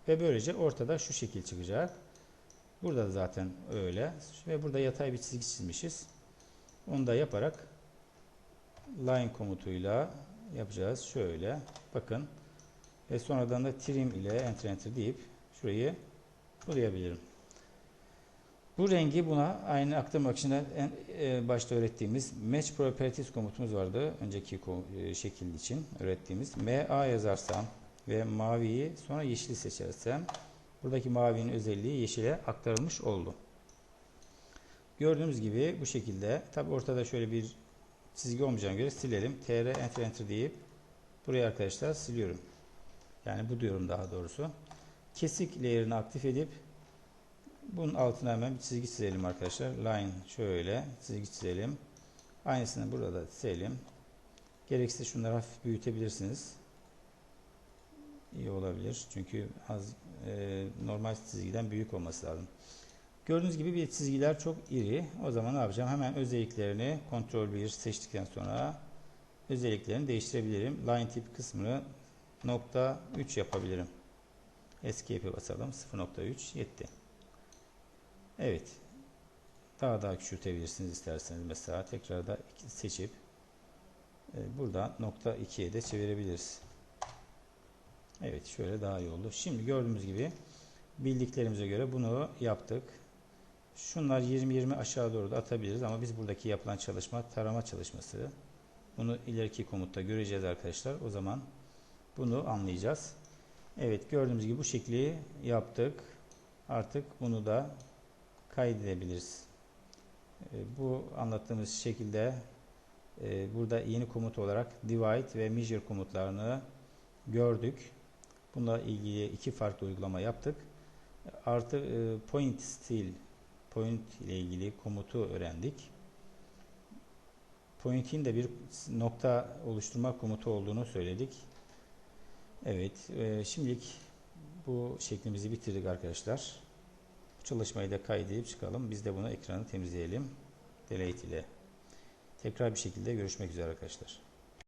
Ve böylece ortada şu şekil çıkacak. Burada da zaten öyle. Ve burada yatay bir çizgi çizmişiz. Onu da yaparak line komutuyla yapacağız. Şöyle bakın. Ve sonradan da trim ile enter deyip şurayı burayabilirim. Bu rengi buna aynı aktarmak için başta öğrettiğimiz Match Properties komutumuz vardı. Önceki şekil için öğrettiğimiz. MA yazarsam ve maviyi sonra yeşili seçersem buradaki mavinin özelliği yeşile aktarılmış oldu. Gördüğünüz gibi bu şekilde. Tabi ortada şöyle bir çizgi olmayacağına göre silelim. TR enter deyip buraya arkadaşlar siliyorum. Yani bu diyorum daha doğrusu. Kesik layer'ını aktif edip bunun altına hemen bir çizgi çizelim arkadaşlar. Line şöyle çizgi çizelim. Aynısını burada da çizelim. Gerekirse şunları hafif büyütebilirsiniz. İyi olabilir. Çünkü normal çizgiden büyük olması lazım. Gördüğünüz gibi bir çizgiler çok iri. O zaman ne yapacağım? Hemen özelliklerini Ctrl 1 seçtikten sonra özelliklerini değiştirebilirim. Line tip kısmını .3 yapabilirim. Escape'e basalım. 0.3 yetti. Evet. Daha küçültebilirsiniz isterseniz. Mesela tekrar da seçip burada .2'ye de çevirebiliriz. Evet, şöyle daha iyi oldu. Şimdi gördüğümüz gibi bildiklerimize göre bunu yaptık. Şunlar 20-20 aşağı doğru da atabiliriz ama biz buradaki yapılan çalışma tarama çalışması. Bunu ileriki komutta göreceğiz arkadaşlar. O zaman bunu anlayacağız. Evet, gördüğümüz gibi bu şekli yaptık. Artık bunu da kaydedebiliriz. Bu anlattığımız şekilde burada yeni komut olarak divide ve measure komutlarını gördük. Bununla ilgili iki farklı uygulama yaptık. Artı point style, point ile ilgili komutu öğrendik. Point'in de bir nokta oluşturma komutu olduğunu söyledik. Evet, şimdilik bu şeklimizi bitirdik arkadaşlar. Bu çalışmayı da kaydedip çıkalım. Biz de bunu ekranı temizleyelim. Delete ile. Tekrar bir şekilde görüşmek üzere arkadaşlar.